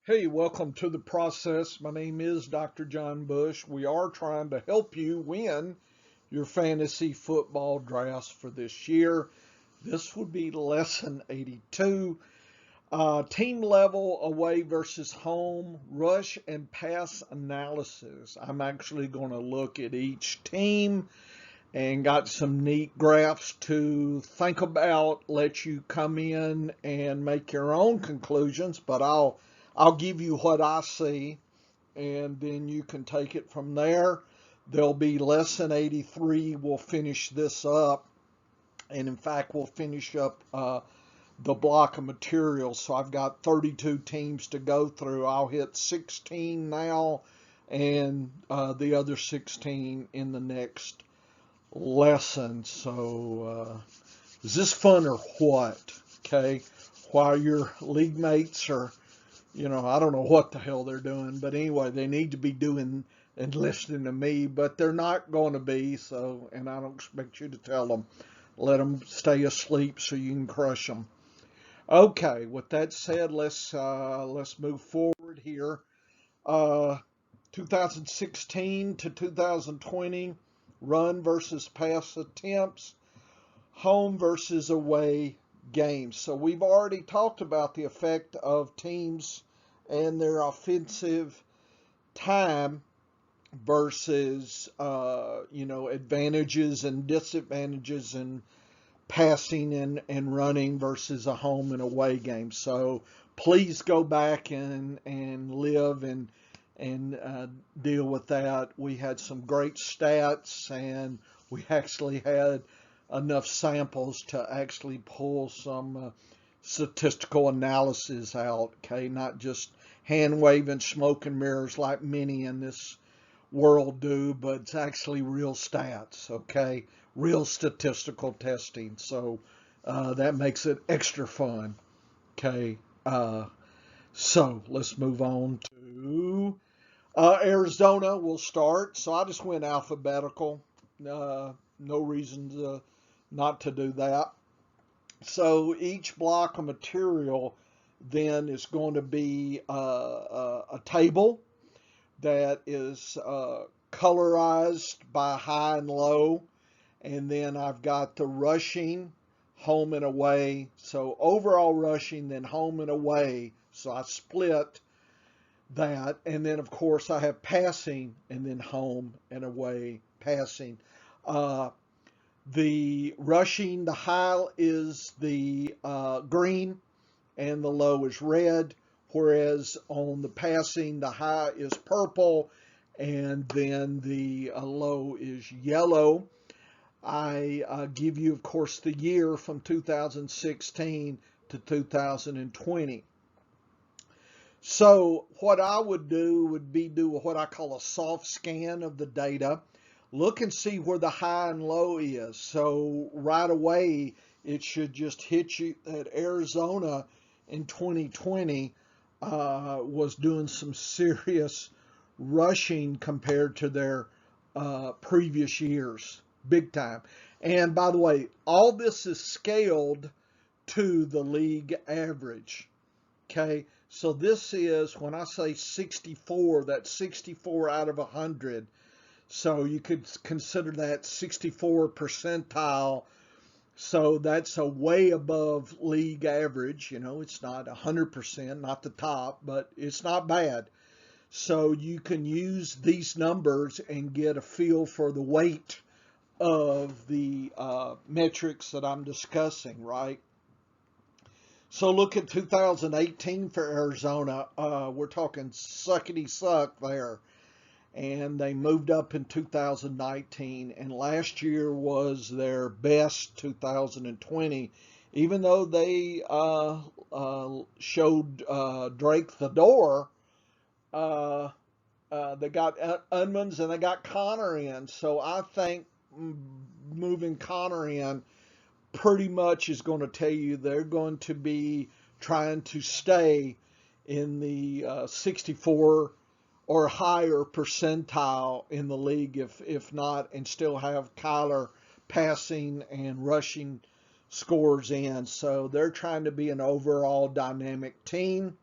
Hey, welcome to the process. My name is Dr. John Bush. We are trying to help you win your fantasy football drafts for this year. This would be lesson 82. Team level away versus home, rush and pass analysis. I'm actually going to look at each team and got some neat graphs to think about, let you come in and make your own conclusions, but I'll give you what I see and then you can take it from there. There'll be lesson 83. We'll finish this up, and in fact, we'll finish up the block of materials. So I've got 32 teams to go through. I'll hit 16 now, and the other 16 in the next lesson. So is this fun or what? Okay, while your league mates are, I don't know what the hell they're doing, but anyway, they need to be doing and listening to me, but they're not going to be. So, and I don't expect you to tell them. Let them stay asleep so you can crush them. Okay, with that said, let's move forward here. Uh, 2016 to 2020, run versus pass attempts, home versus away games. So we've already talked about the effect of teams and their offensive time versus advantages and disadvantages in passing and running versus a home and away game. So please go back and live and deal with that. We had some great stats, and we actually had enough samples to actually pull some statistical analysis out. Okay, not just hand waving smoke and mirrors like many in this world do, but it's actually real stats. Okay, real statistical testing. So that makes it extra fun. Okay, so let's move on to Arizona. Will start. So I just went alphabetical. No reason not to do that. So each block of material then is going to be a table that is colorized by high and low. And then I've got the rushing, home and away. So overall rushing, then home and away. So I split that. And then, of course, I have passing and then home and away passing. Uh, the rushing, the high is the green and the low is red, whereas on the passing, the high is purple and then the low is yellow. I give you, of course, the year from 2016 to 2020. So what I would do would be do what I call a soft scan of the data. Look and see where the high and low is. So right away, it should just hit you that Arizona in 2020 was doing some serious rushing compared to their previous years, big time. And by the way, all this is scaled to the league average. Okay, so this is when I say 64, that's 64 out of 100. So you could consider that 64 percentile. So that's a way above league average. It's not 100%, not the top, but it's not bad. So you can use these numbers and get a feel for the weight of the metrics that I'm discussing, right? So look at 2018 for Arizona. We're talking suckety suck there. And they moved up in 2019. And last year was their best 2020, even though they showed Drake the door. Uh, they got Edmonds and they got Connor in. So I think moving Connor in pretty much is going to tell you they're going to be trying to stay in the 64 or higher percentile in the league, if not, and still have Kyler passing and rushing scores in. So they're trying to be an overall dynamic team.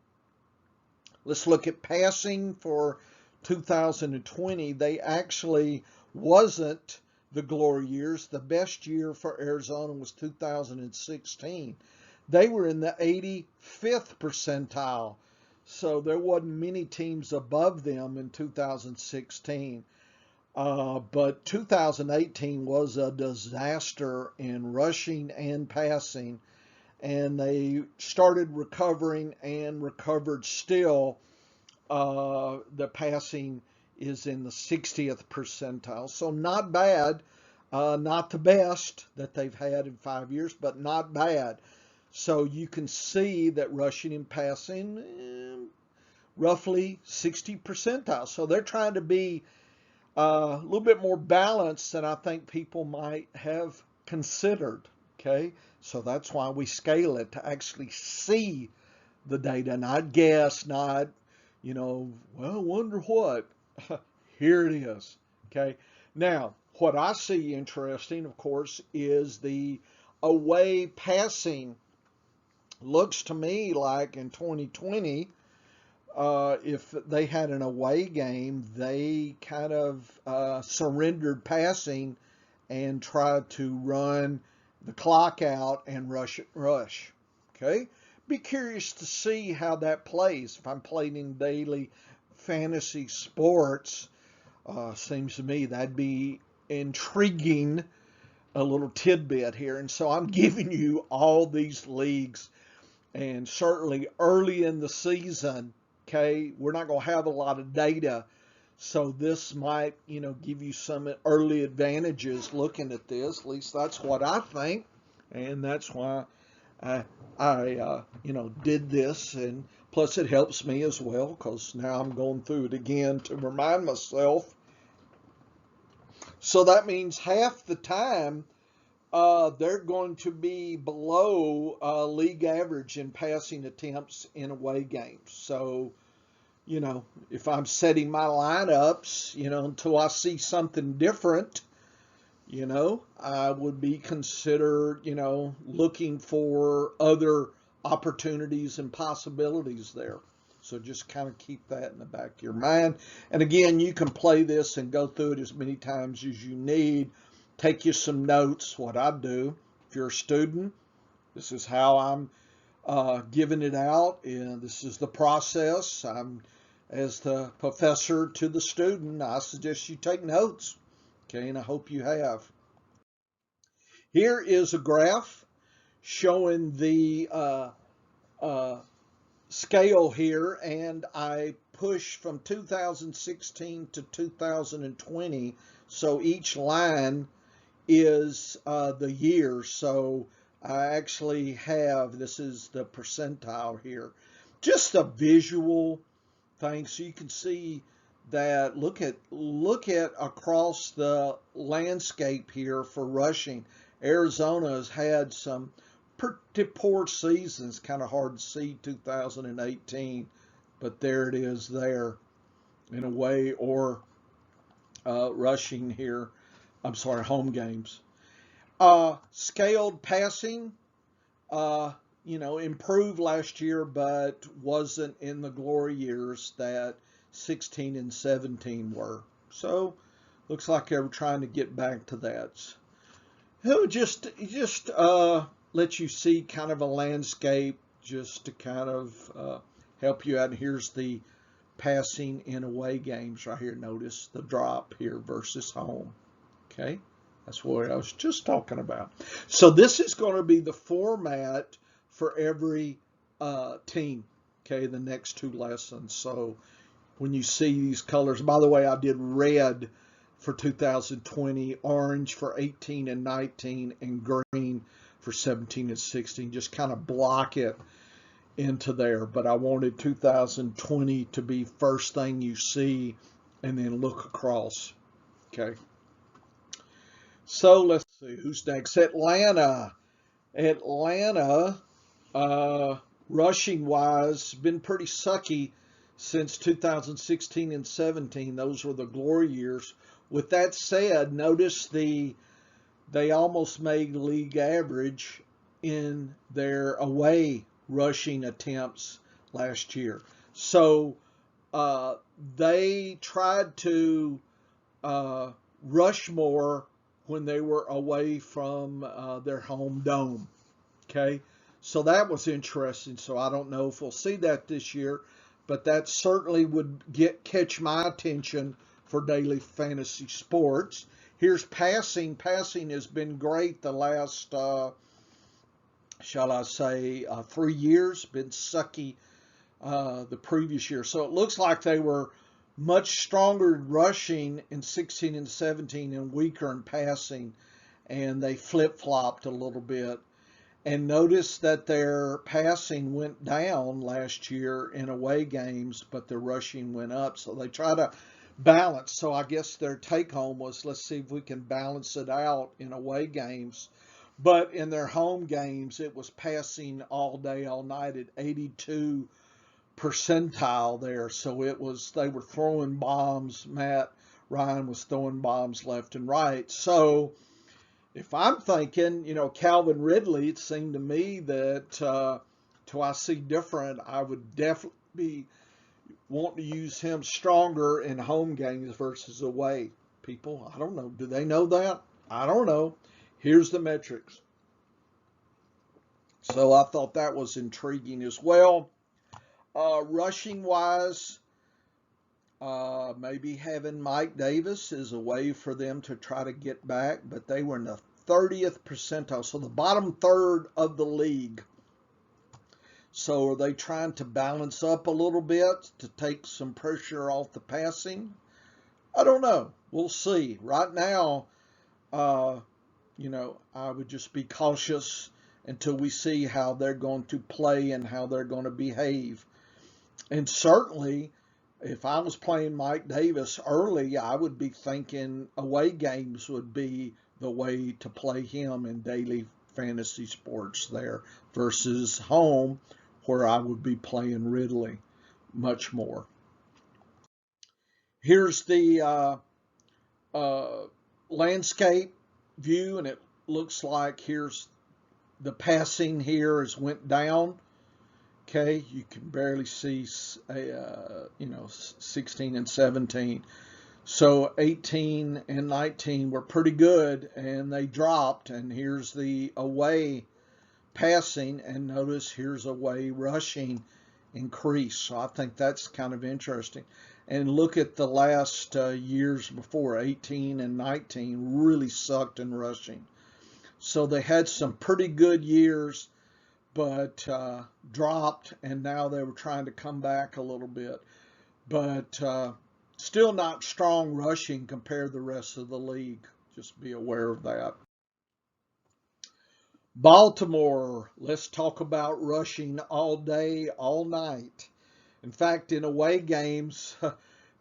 Let's look at passing for 2020. They actually wasn't the glory years. The best year for Arizona was 2016. They were in the 85th percentile. So there wasn't many teams above them in 2016. But 2018 was a disaster in rushing and passing, and they started recovering and recovered still. The passing is in the 60th percentile, so not bad. Not the best that they've had in 5 years, but not bad. So you can see that rushing and passing, roughly 60 percentile. So they're trying to be a little bit more balanced than I think people might have considered. Okay, so that's why we scale it, to actually see the data, not guess, not, well, wonder what. Here it is. Okay, now what I see interesting, of course, is the away passing. Looks to me like in 2020, if they had an away game, they kind of surrendered passing and tried to run the clock out and rush. Okay? Be curious to see how that plays. If I'm playing daily fantasy sports, seems to me that'd be intriguing, a little tidbit here. And so I'm giving you all these leagues, and certainly early in the season. Okay, we're not going to have a lot of data, so this might, give you some early advantages looking at this. At least that's what I think, and that's why I did this. And plus, it helps me as well, because now I'm going through it again to remind myself. So that means half the time they're going to be below league average in passing attempts in away games. So, if I'm setting my lineups, until I see something different, I would be considered, looking for other opportunities and possibilities there. So just kind of keep that in the back of your mind. And again, you can play this and go through it as many times as you need. Take you some notes. What I do, if you're a student, this is how I'm giving it out, and this is the process. I'm, as the professor to the student, I suggest you take notes. Okay, and I hope you have. Here is a graph showing the scale here, and I push from 2016 to 2020. So each line is the year. So I actually have, this is the percentile here, just a visual thing, so you can see that. Look at across the landscape here for rushing. Arizona has had some pretty poor seasons. Kind of hard to see 2018, but there it is there in a way, or rushing here. I'm sorry, home games. Scaled passing, improved last year, but wasn't in the glory years that 16 and 17 were. So looks like they were trying to get back to that. So just let you see kind of a landscape, just to kind of help you out. And here's the passing in away games right here. Notice the drop here versus home. Okay, that's what I was just talking about. So this is going to be the format for every team. Okay, the next two lessons. So when you see these colors, by the way, I did red for 2020, orange for 18 and 19, and green for 17 and 16. Just kind of block it into there. But I wanted 2020 to be first thing you see, and then look across. Okay. So let's see who's next. Atlanta. Rushing wise, been pretty sucky since 2016 and 17. Those were the glory years. With that said, notice they almost made league average in their away rushing attempts last year. So uh, they tried to rush more when they were away from their home dome. Okay, so that was interesting. So I don't know if we'll see that this year, but that certainly would catch my attention for daily fantasy sports. Here's passing. Passing has been great the last, shall I say, 3 years. Been sucky the previous year. So it looks like they were much stronger rushing in 16 and 17 and weaker in passing, and they flip-flopped a little bit. And notice that their passing went down last year in away games, but their rushing went up. So they try to balance. So I guess their take home was, let's see if we can balance it out in away games. But in their home games, it was passing all day, all night at 82 percentile there. So it was, they were throwing bombs. Matt Ryan was throwing bombs left and right. So if I'm thinking, Calvin Ridley, it seemed to me that till I see different, I would definitely be wanting to use him stronger in home games versus away. People, I don't know. Do they know that? I don't know. Here's the metrics. So I thought that was intriguing as well. Rushing wise, maybe having Mike Davis is a way for them to try to get back, but they were in the 30th percentile, so the bottom third of the league. So are they trying to balance up a little bit to take some pressure off the passing? I don't know. We'll see. Right now, I would just be cautious until we see how they're going to play and how they're going to behave. And certainly, if I was playing Mike Davis early, I would be thinking away games would be the way to play him in daily fantasy sports there versus home, where I would be playing Ridley much more. Here's the landscape view, and it looks like here's the passing here has went down. Okay, you can barely see, 16 and 17. So 18 and 19 were pretty good, and they dropped. And here's the away passing, and notice here's away rushing increase. So I think that's kind of interesting. And look at the last years before, 18 and 19 really sucked in rushing. So they had some pretty good years, but dropped, and now they were trying to come back a little bit. But still not strong rushing compared to the rest of the league. Just be aware of that. Baltimore, let's talk about rushing all day, all night. In fact, in away games,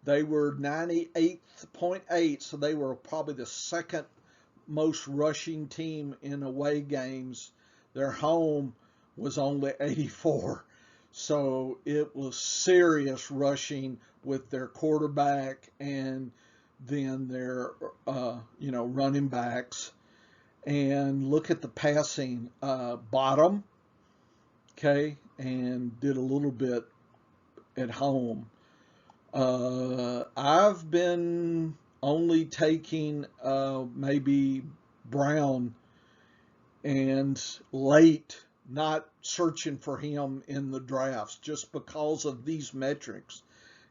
they were 98.8, so they were probably the second most rushing team in away games. Their home was only 84. So it was serious rushing with their quarterback and then their, running backs. And look at the passing, bottom, okay, and did a little bit at home. I've been only taking maybe Brown and late, not searching for him in the drafts just because of these metrics.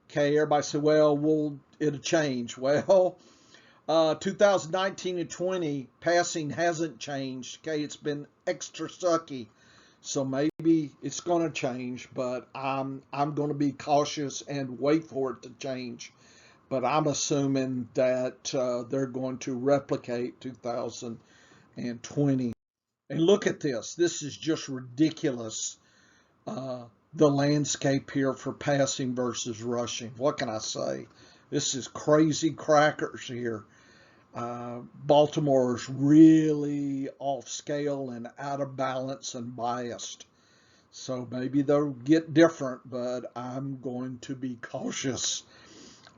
Okay, everybody said, well, it'll change. Well, 2019 and 20 passing hasn't changed. Okay, it's been extra sucky. So maybe it's going to change, but I'm going to be cautious and wait for it to change. But I'm assuming that they're going to replicate 2020. And look at this. This is just ridiculous. The landscape here for passing versus rushing. What can I say? This is crazy crackers here. Baltimore's really off scale and out of balance and biased. So maybe they'll get different, but I'm going to be cautious.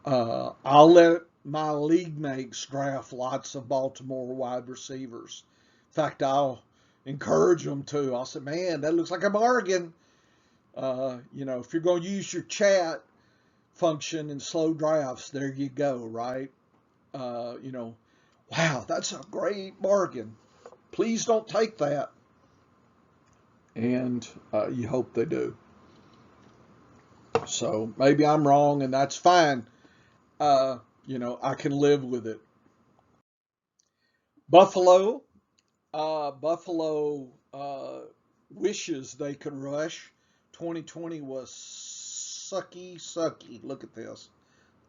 I'll let my league mates draft lots of Baltimore wide receivers. In fact, I'll encourage them to. I'll say, man, that looks like a bargain. If you're going to use your chat function in slow drafts, there you go, right? Uh, you know, wow, that's a great bargain. Please don't take that. And you hope they do. So maybe I'm wrong, and that's fine. I can live with it. Buffalo, Buffalo wishes they could rush. 2020 was sucky, sucky. Look at this.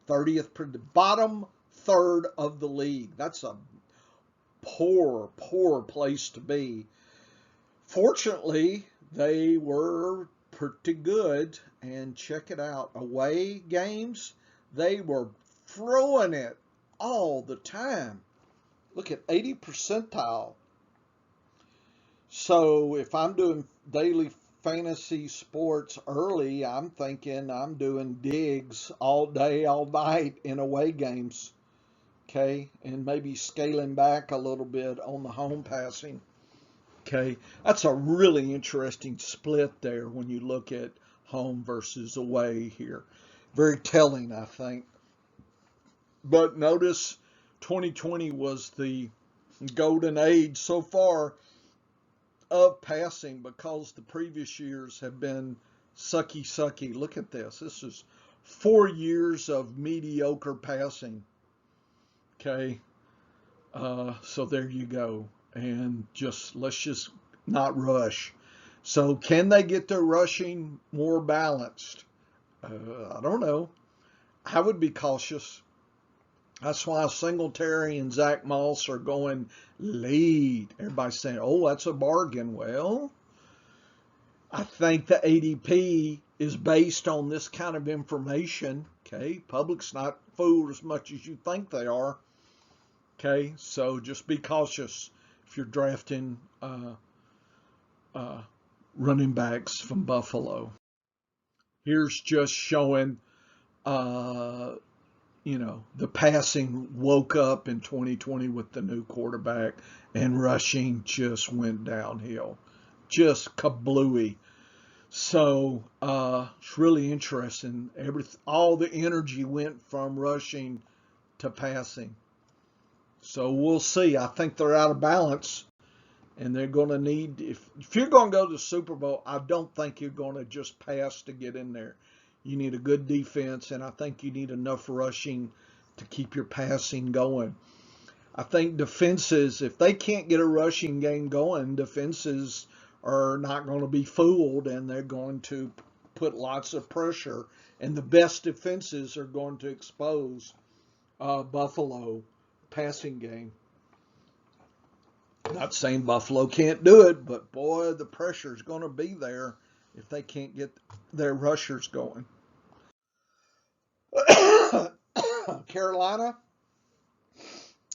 30th, the bottom third of the league. That's a poor, poor place to be. Fortunately, they were pretty good. And check it out. Away games, they were throwing it all the time. Look at 80 percentile. So if I'm doing daily fantasy sports early, I'm thinking I'm doing digs all day, all night in away games. Okay. And maybe scaling back a little bit on the home passing. Okay. That's a really interesting split there when you look at home versus away here. Very telling, I think. But notice 2020 was the golden age so far of passing because the previous years have been sucky, sucky. Look at this. This is 4 years of mediocre passing. Okay. So there you go. And let's just not rush. So can they get their rushing more balanced? I don't know. I would be cautious. That's why Singletary and Zach Moss are going lead. Everybody's saying, oh, that's a bargain. Well, I think the ADP is based on this kind of information. Okay. Public's not fooled as much as you think they are. Okay. So just be cautious if you're drafting uh, running backs from Buffalo. Here's just showing uh, the passing woke up in 2020 with the new quarterback, and rushing just went downhill, just kablooey. So it's really interesting. All the energy went from rushing to passing. So we'll see. I think they're out of balance, and they're going to need. If you're going to go to the Super Bowl, I don't think you're going to just pass to get in there. You need a good defense, and I think you need enough rushing to keep your passing going. I think defenses, if they can't get a rushing game going, defenses are not going to be fooled, and they're going to put lots of pressure. And the best defenses are going to expose Buffalo passing game. Not saying Buffalo can't do it, but boy, the pressure is going to be there if they can't get their rushers going. Carolina,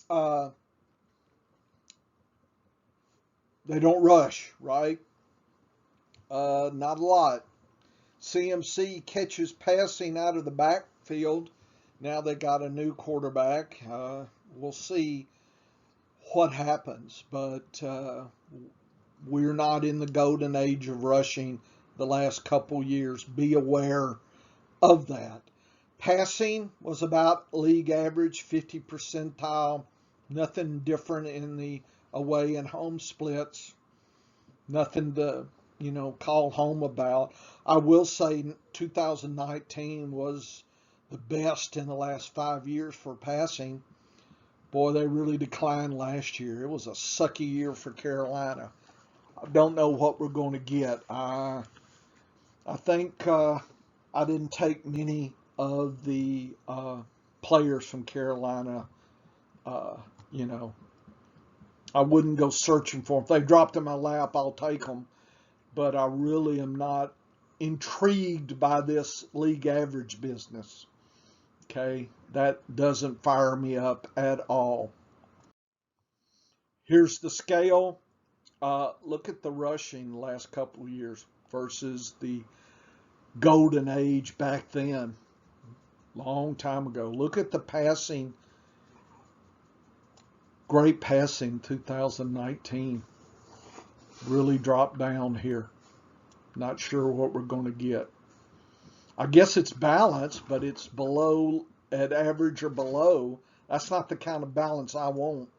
uh, they don't rush, right? Not a lot. CMC catches passing out of the backfield. Now they got a new quarterback. We'll see what happens, but we're not in the golden age of rushing the last couple years. Be aware of that. Passing was about league average, 50 percentile. Nothing different in the away and home splits. Nothing to, call home about. I will say 2019 was the best in the last 5 years for passing. Boy, they really declined last year. It was a sucky year for Carolina. I don't know what we're going to get. I think I didn't take many of the players from Carolina. Uh, you know, I wouldn't go searching for them. If they dropped in my lap, I'll take them. But I really am not intrigued by this league average business. Okay, that doesn't fire me up at all. Here's the scale. Look at the rushing the last couple of years versus the golden age back then, long time ago. Look at the passing, great passing 2019. Really dropped down here. Not sure what we're going to get. I guess it's balanced, but it's below, at average or below. That's not the kind of balance I want.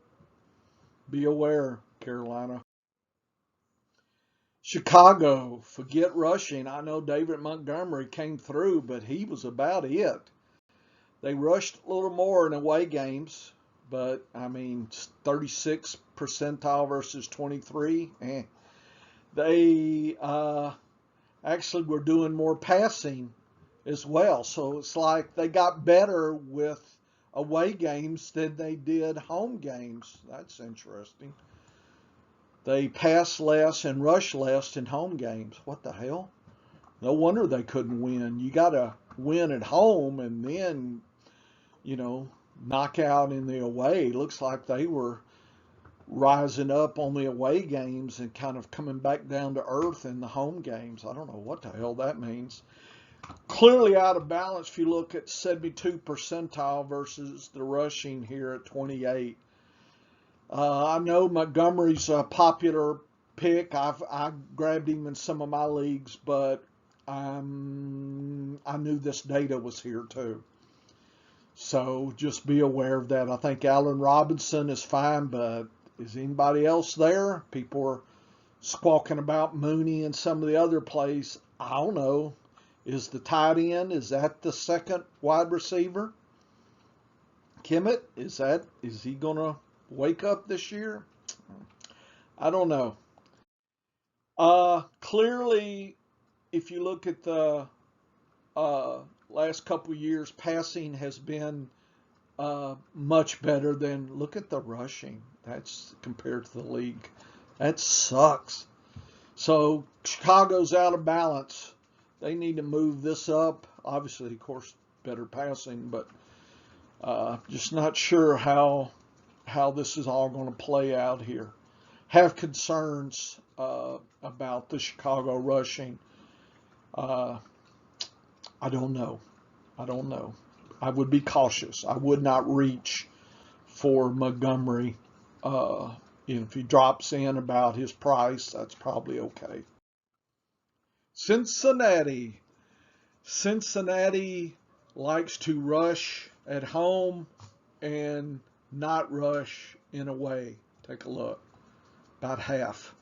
Be aware, Carolina. Chicago, forget rushing. I know David Montgomery came through, but he was about it. They rushed a little more in away games, but I mean, 36 percentile versus 23. They actually were doing more passing as well. So it's like they got better with away games than they did home games. That's interesting. They pass less and rush less in home games. What the hell? No wonder they couldn't win. You got to win at home and then, knock out in the away. Looks like they were rising up on the away games and kind of coming back down to earth in the home games. I don't know what the hell that means. Clearly out of balance if you look at 72 percentile versus the rushing here at 28. I know Montgomery's a popular pick. I grabbed him in some of my leagues, but I knew this data was here too. So just be aware of that. I think Allen Robinson is fine, but is anybody else there? People are squawking about Mooney and some of the other plays. I don't know. Is the tight end, is that the second wide receiver? Kimmett, is he going to wake up this year? I don't know. Clearly, if you look at the last couple of years, passing has been much better than, look at the rushing. That's compared to the league. That sucks. So Chicago's out of balance. They need to move this up. Obviously, of course, better passing, but just not sure how this is all going to play out here. Have concerns about the Chicago rushing. I don't know. I would be cautious. I would not reach for Montgomery. If he drops in about his price, that's probably okay. Cincinnati. Cincinnati likes to rush at home and not rush in away. Take a look. About half.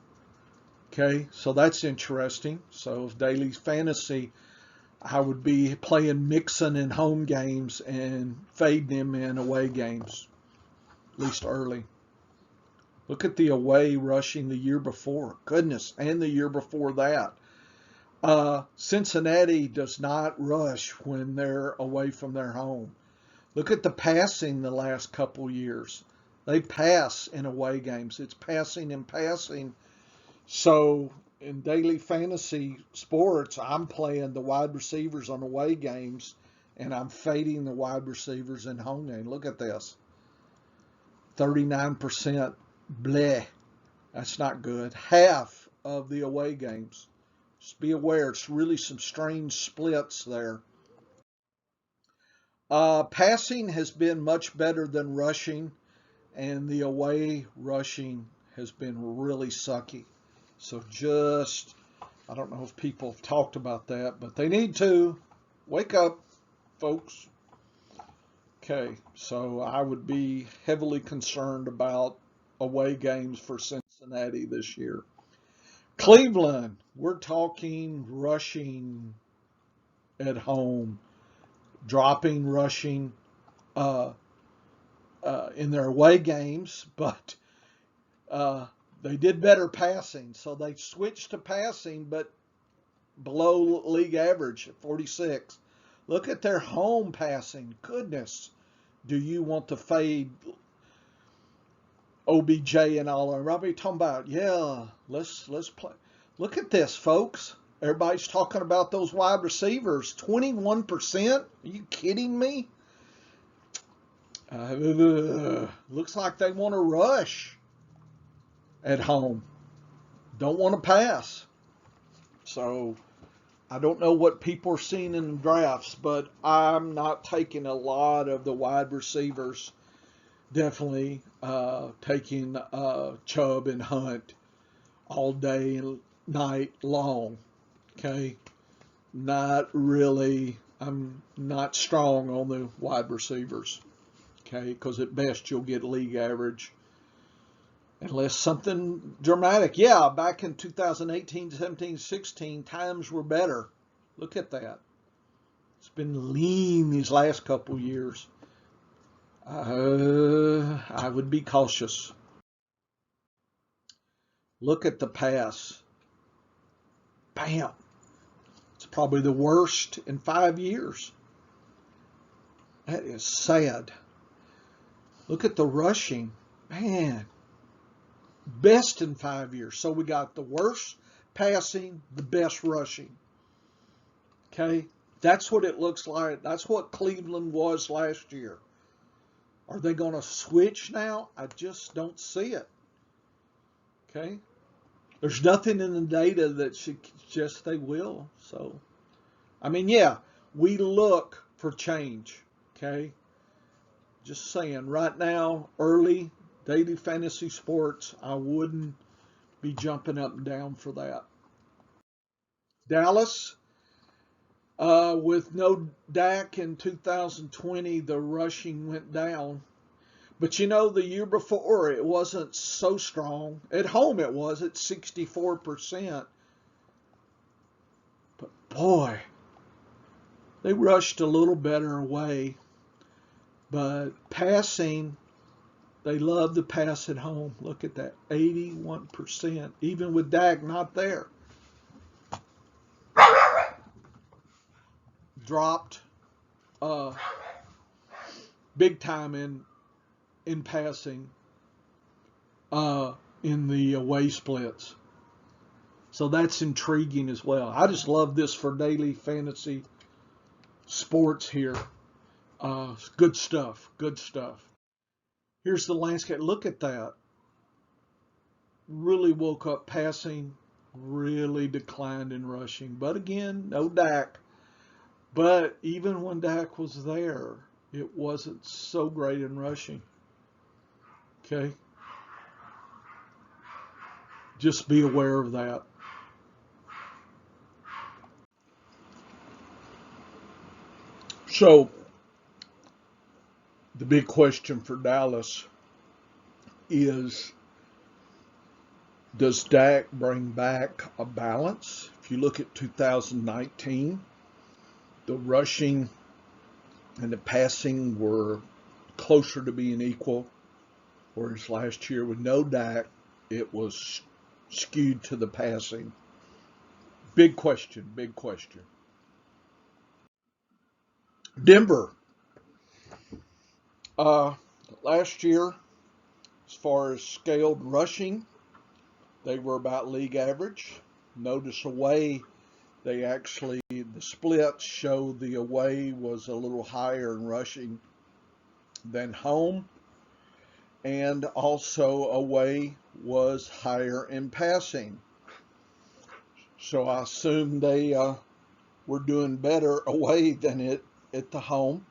Okay, so that's interesting. So if daily fantasy, I would be playing Mixon in home games and fading him in away games, at least early. Look at the away rushing the year before. Goodness, and the year before that. Cincinnati does not rush when they're away from their home. Look at the passing the last couple years. They pass in away games. It's passing and passing. So in daily fantasy sports, I'm playing the wide receivers on away games, and I'm fading the wide receivers in home games. Look at this. 39%. Bleh. That's not good. Half of the away games. Just be aware, it's really some strange splits there. Passing has been much better than rushing, and the away rushing has been really sucky. So I don't know if people have talked about that, but they need to. Wake up, folks. Okay, so I would be heavily concerned about away games for Cincinnati this year. Cleveland, we're talking rushing at home, dropping rushing in their away games, but they did better passing. So they switched to passing, but below league average at 46. Look at their home passing. Goodness, do you want to fade OBJ and all that? Robbie talking about, let's play. Look at this, folks. Everybody's talking about those wide receivers. 21%? Are you kidding me? Looks like they want to rush at home. Don't want to pass. So I don't know what people are seeing in the drafts, but I'm not taking a lot of the wide receivers. Definitely taking Chubb and Hunt all day and night long. Okay, not really. I'm not strong on the wide receivers. Okay, because at best you'll get league average. Unless something dramatic. Yeah, back in 2018, 17, 16, times were better. Look at that. It's been lean these last couple years. I would be cautious. Look at the pass. Bam. It's probably the worst in 5 years. That is sad. Look at the rushing. Man, best in 5 years. So we got the worst passing, the best rushing. Okay? That's what it looks like. That's what Cleveland was last year. Are they going to switch now? I just don't see it. Okay? There's nothing in the data that suggests they will. So, I mean, yeah, we look for change. Okay? Just saying, right now, early daily fantasy sports, I wouldn't be jumping up and down for that. Dallas, with no Dak in 2020, the rushing went down. But you know, the year before, it wasn't so strong. At home, it was at 64%. But boy, they rushed a little better away. But passing, they love to pass at home. Look at that, 81%, even with Dak not there. Dropped big time in passing in the away splits. So that's intriguing as well. I just love this for daily fantasy sports here. Good stuff. Good stuff. Here's the landscape. Look at that. Really woke up passing. Really declined in rushing. But again, no Dak. But even when Dak was there, it wasn't so great in rushing. Okay? Just be aware of that. So, the big question for Dallas is, does Dak bring back a balance? If you look at 2019, the rushing and the passing were closer to being equal, whereas last year with no Dak, it was skewed to the passing. Big question, big question. Denver, uh, last year, as far as scaled rushing, they were about league average. Notice away, the splits show the away was a little higher in rushing than home, and also away was higher in passing. So I assume they were doing better away than at the home.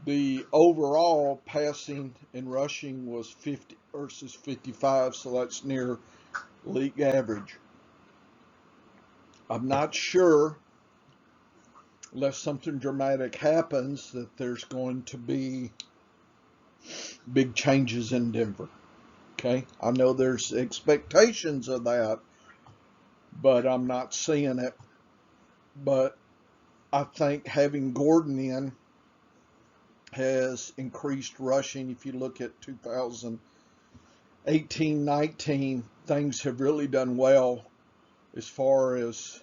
The overall passing and rushing was 50 versus 55, so that's near league average. I'm not sure, unless something dramatic happens, that there's going to be big changes in Denver. Okay, I know there's expectations of that, but I'm not seeing it. But I think having Gordon in has increased rushing. If you look at 2018-19, things have really done well as far as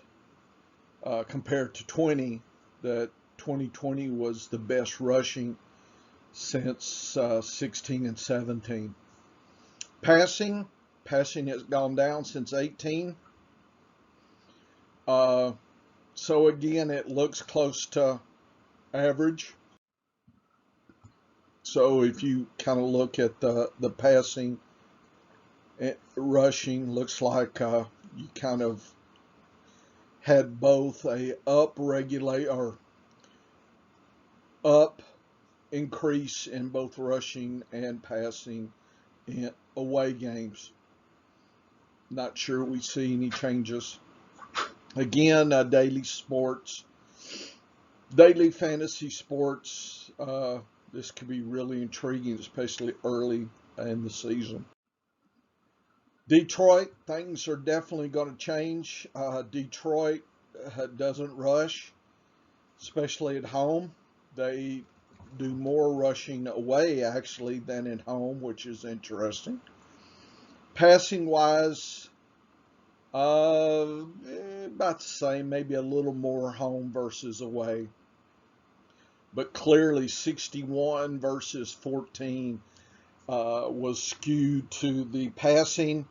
compared to 20, that 2020 was the best rushing since 16 and 17. Passing has gone down since 18. So again, it looks close to average. So if you kind of look at the passing, rushing, looks like you kind of had both a up increase in both rushing and passing in away games. Not sure we see any changes. Again, daily fantasy sports. This could be really intriguing, especially early in the season. Detroit, things are definitely going to change. Detroit doesn't rush, especially at home. They do more rushing away actually than at home, which is interesting. Passing wise, about the same, maybe a little more home versus away. But clearly 61 versus 14 was skewed to the passing.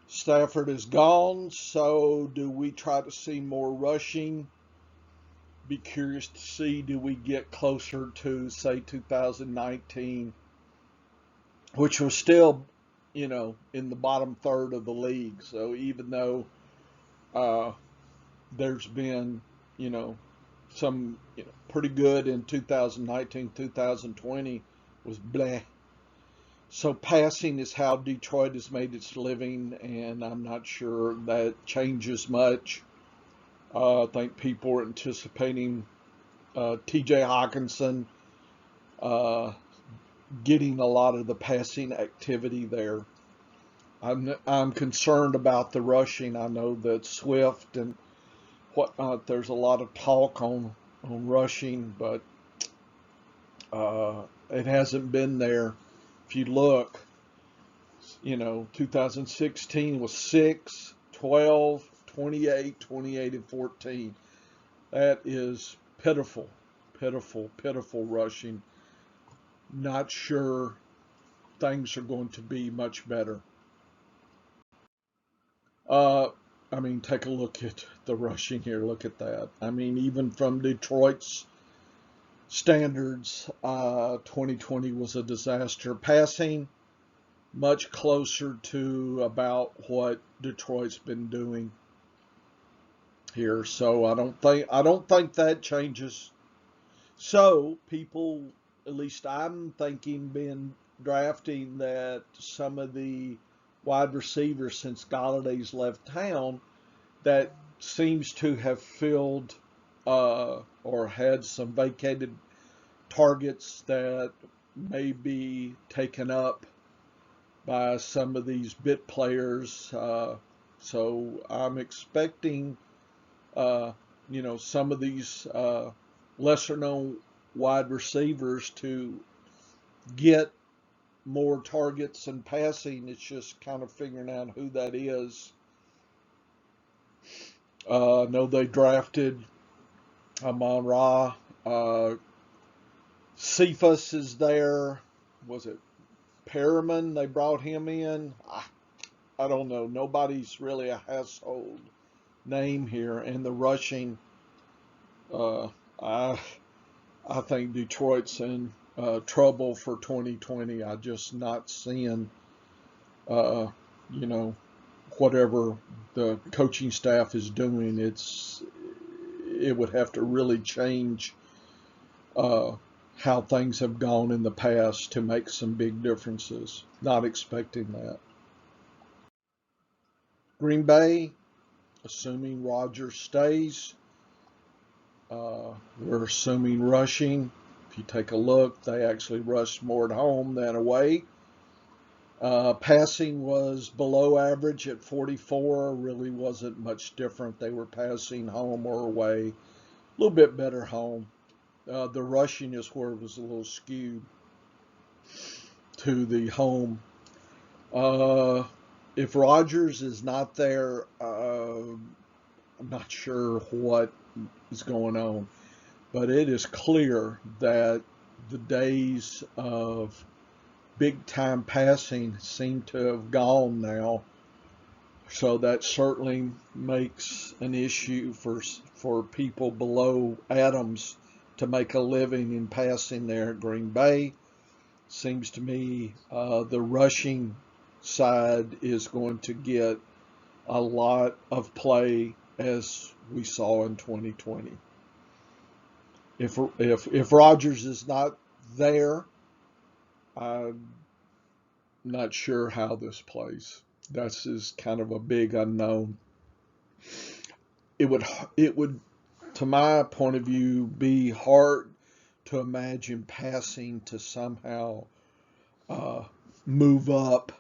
Stafford is gone, so do we try to see more rushing? Be curious to see, do we get closer to, say, 2019, which was still, in the bottom third of the league. So even though uh, there's been, you know, some pretty good in 2019, 2020 was bleh. So passing is how Detroit has made its living, and I'm not sure that changes much. I think people are anticipating T.J. Hawkinson uh, getting a lot of the passing activity there. I'm concerned about the rushing. I know that Swift and whatnot. There's a lot of talk on rushing, but it hasn't been there. If you look, 2016 was 6, 12, 28, 28, and 14. That is pitiful, pitiful, pitiful rushing. Not sure things are going to be much better. Uh, I mean, take a look at the rushing here. Look at that. I mean, even from Detroit's standards, 2020 was a disaster. Passing much closer to about what Detroit's been doing here. So I don't think that changes. So people, at least I'm thinking, been drafting that some of the wide receivers since Galladay's left town that seems to have filled or had some vacated targets that may be taken up by some of these bit players. So I'm expecting, uh, some of these lesser known wide receivers to get more targets and passing. It's just kind of figuring out who that is. I know they drafted Amon Ra. Cephas is there. Was it Perriman? They brought him in. I don't know. Nobody's really a household name here. And the rushing, uh, I I think Detroit's in trouble for 2020. I just not seeing, uh, you know, whatever the coaching staff is doing. It would have to really change uh, how things have gone in the past to make some big differences. Not expecting that. Green Bay, assuming Rodgers stays, we're assuming rushing. If you take a look, they actually rushed more at home than away. Passing was below average at 44. Really wasn't much different. They were passing home or away. A little bit better home. The rushing is where it was a little skewed to the home. Uh, if Rodgers is not there, I'm not sure what is going on. But it is clear that the days of big time passing seem to have gone now. So that certainly makes an issue for people below Adams to make a living in passing there at Green Bay. Seems to me the rushing side is going to get a lot of play as we saw in 2020. If Rodgers is not there, I'm not sure how this plays. That's is kind of a big unknown. it would it would, to my point of view, be hard to imagine passing to somehow uh, move up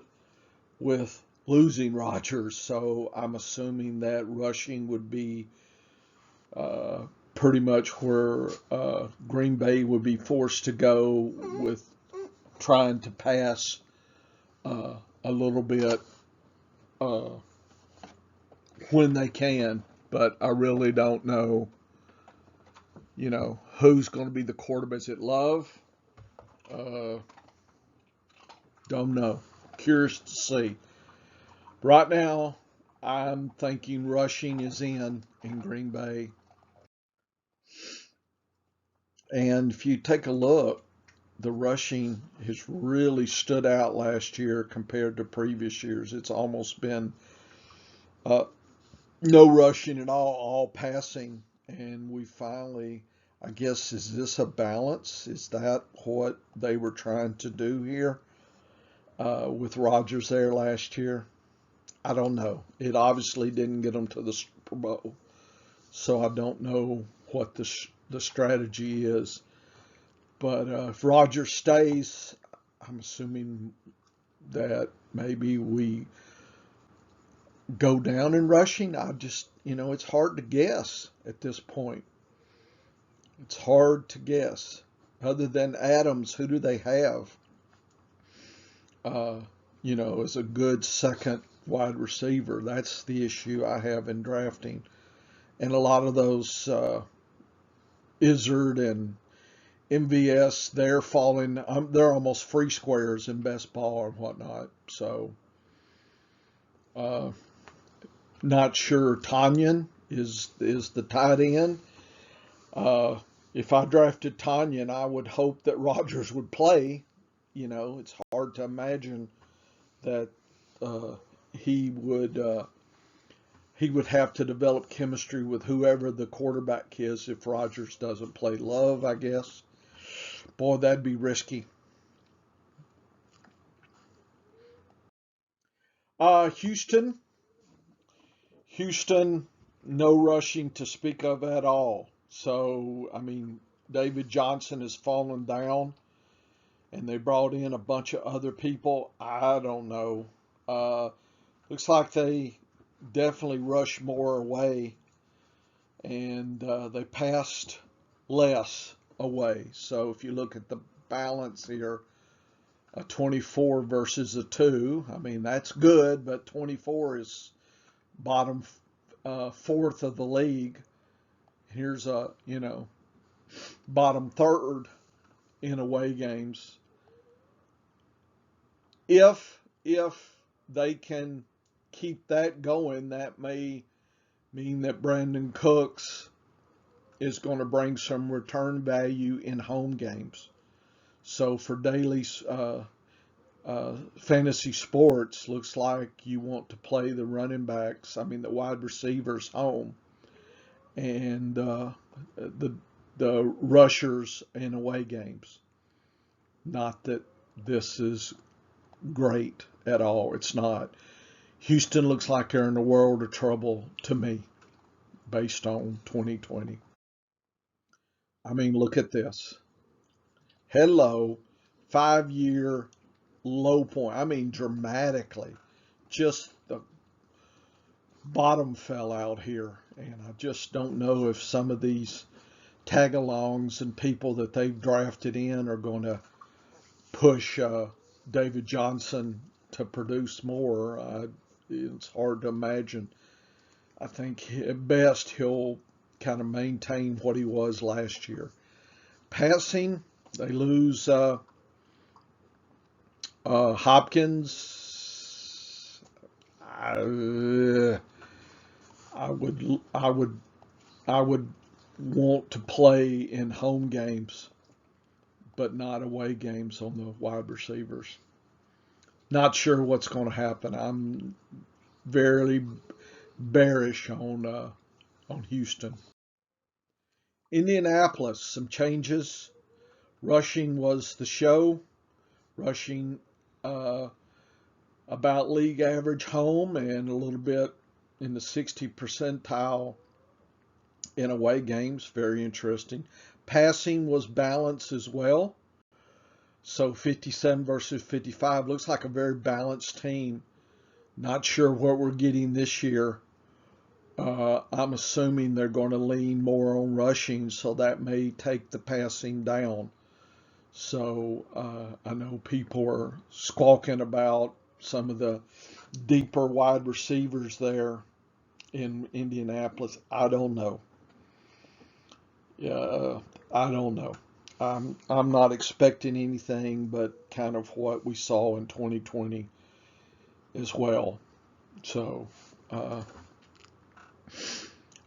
with losing Rodgers. So I'm assuming that rushing would be uh, pretty much where Green Bay would be forced to go with trying to pass a little bit uh, when they can. But I really don't know, who's going to be the quarterback. Is it Love? Uh, don't know. Curious to see. Right now, I'm thinking rushing is in Green Bay. And if you take a look, the rushing has really stood out last year compared to previous years. It's almost been uh, no rushing at all passing. And we finally, I guess, is this a balance? Is that what they were trying to do here with Rodgers there last year? I don't know. It obviously didn't get them to the Super Bowl. So I don't know what the strategy is. But if Rodgers stays, I'm assuming that maybe we go down in rushing. I just, it's hard to guess at this point. It's hard to guess. Other than Adams, who do they have, uh, as a good second wide receiver? That's the issue I have in drafting. And a lot of those Izzard and MVS, they're falling. They're almost free squares in best ball and whatnot. So, uh, not sure. Tanyan is the tight end. Uh, if I drafted Tanyan, I would hope that Rodgers would play. It's hard to imagine that uh, he would he would have to develop chemistry with whoever the quarterback is if Rodgers doesn't play. Love, I guess. Boy, that'd be risky. Houston, Houston, no rushing to speak of at all. So, I mean, David Johnson has fallen down, and they brought in a bunch of other people. I don't know. Uh, Looks like they definitely rushed more away, and they passed less away. So, if you look at the balance here, a 24 versus a 2. I mean, that's good, but 24 is bottom fourth of the league. Here's a, bottom third in away games. If they can keep that going, that may mean that Brandon Cooks is going to bring some return value in home games. So for daily fantasy sports, looks like you want to play the running backs, the wide receivers home, and the rushers in away games. Not that this is great at all. It's not. Houston looks like they're in a world of trouble to me based on 2020. I mean, look at this. Hello, 5 year low point. I mean, dramatically. Just the bottom fell out here. And I just don't know if some of these tag-alongs and people that they've drafted in are going to push David Johnson to produce more. It's hard to imagine. I think at best he'll kind of maintain what he was last year. Passing, they lose Hopkins. I would I would want to play in home games, but not away games on the wide receivers. Not sure what's going to happen. I'm very bearish on Houston. Indianapolis, some changes. Rushing was the show. Rushing uh, about league average home and a little bit in the 60 percentile in away games. Very interesting. Passing was balanced as well. So 57 versus 55 looks like a very balanced team. Not sure what we're getting this year. I'm assuming they're going to lean more on rushing, so that may take the passing down. So I know people are squawking about some of the deeper wide receivers there in Indianapolis. I don't know. I don't know. I'm not expecting anything but kind of what we saw in 2020 as well. So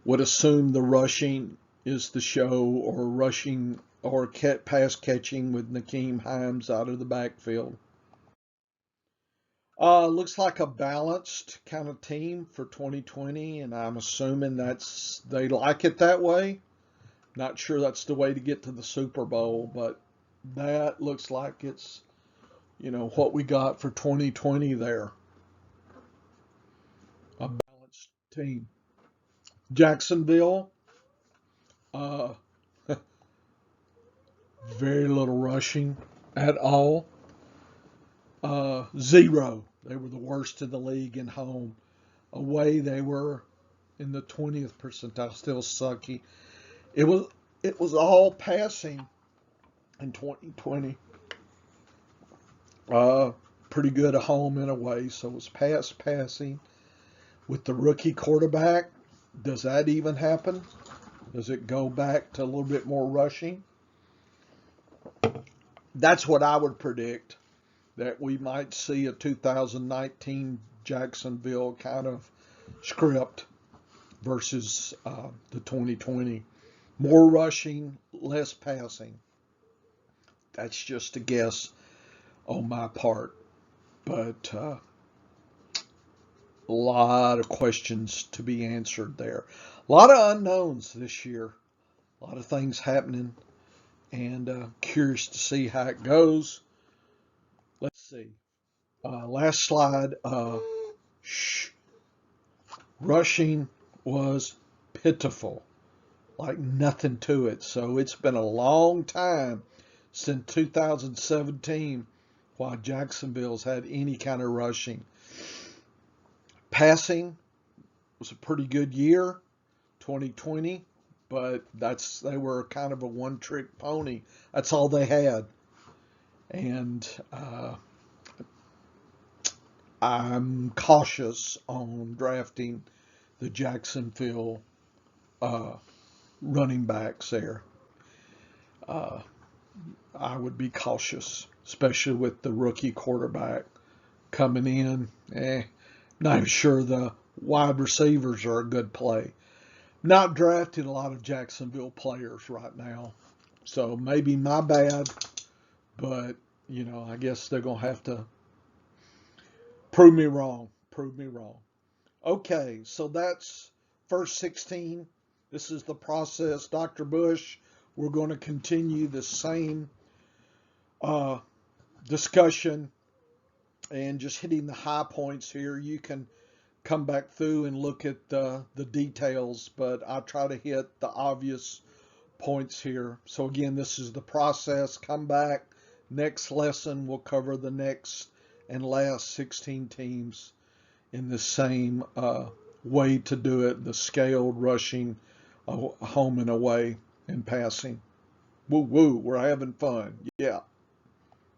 would assume the rushing is the show, or rushing or pass catching with Nakeem Hines out of the backfield. Looks like a balanced kind of team for 2020, and I'm assuming they like it that way. Not sure that's the way to get to the Super Bowl, but that looks like it's, what we got for 2020 there. A balanced team. Jacksonville, uh, very little rushing at all. Zero. They were the worst in the league in home. Away, they were in the 20th percentile, still sucky. It was all passing in 2020. Pretty good at home and away, so it was passing. With the rookie quarterback, does that even happen? Does it go back to a little bit more rushing? That's what I would predict, that we might see a 2019 Jacksonville kind of script versus the 2020. More rushing, less passing. That's just a guess on my part. But a lot of questions to be answered there. A lot of unknowns this year. A lot of things happening. And curious to see how it goes. Let's see. Last slide. Rushing was pitiful, like nothing to it. So it's been a long time since 2017 while Jacksonville's had any kind of rushing. Passing was a pretty good year, 2020, but they were kind of a one-trick pony. That's all they had. And I'm cautious on drafting the Jacksonville running backs there. I would be cautious, especially with the rookie quarterback coming in. Not even sure the wide receivers are a good play. Not drafting a lot of Jacksonville players right now. So maybe my bad, but, I guess they're going to have to prove me wrong. Okay, so that's first 16. This is the process. Dr. Bush, we're going to continue the same discussion and just hitting the high points here. You can come back through and look at the details, but I try to hit the obvious points here. So again, this is the process. Come back. Next lesson, we'll cover the next and last 16 teams in the same way to do it, the scaled rushing, home and away, and passing. Woo woo, we're having fun. Yeah.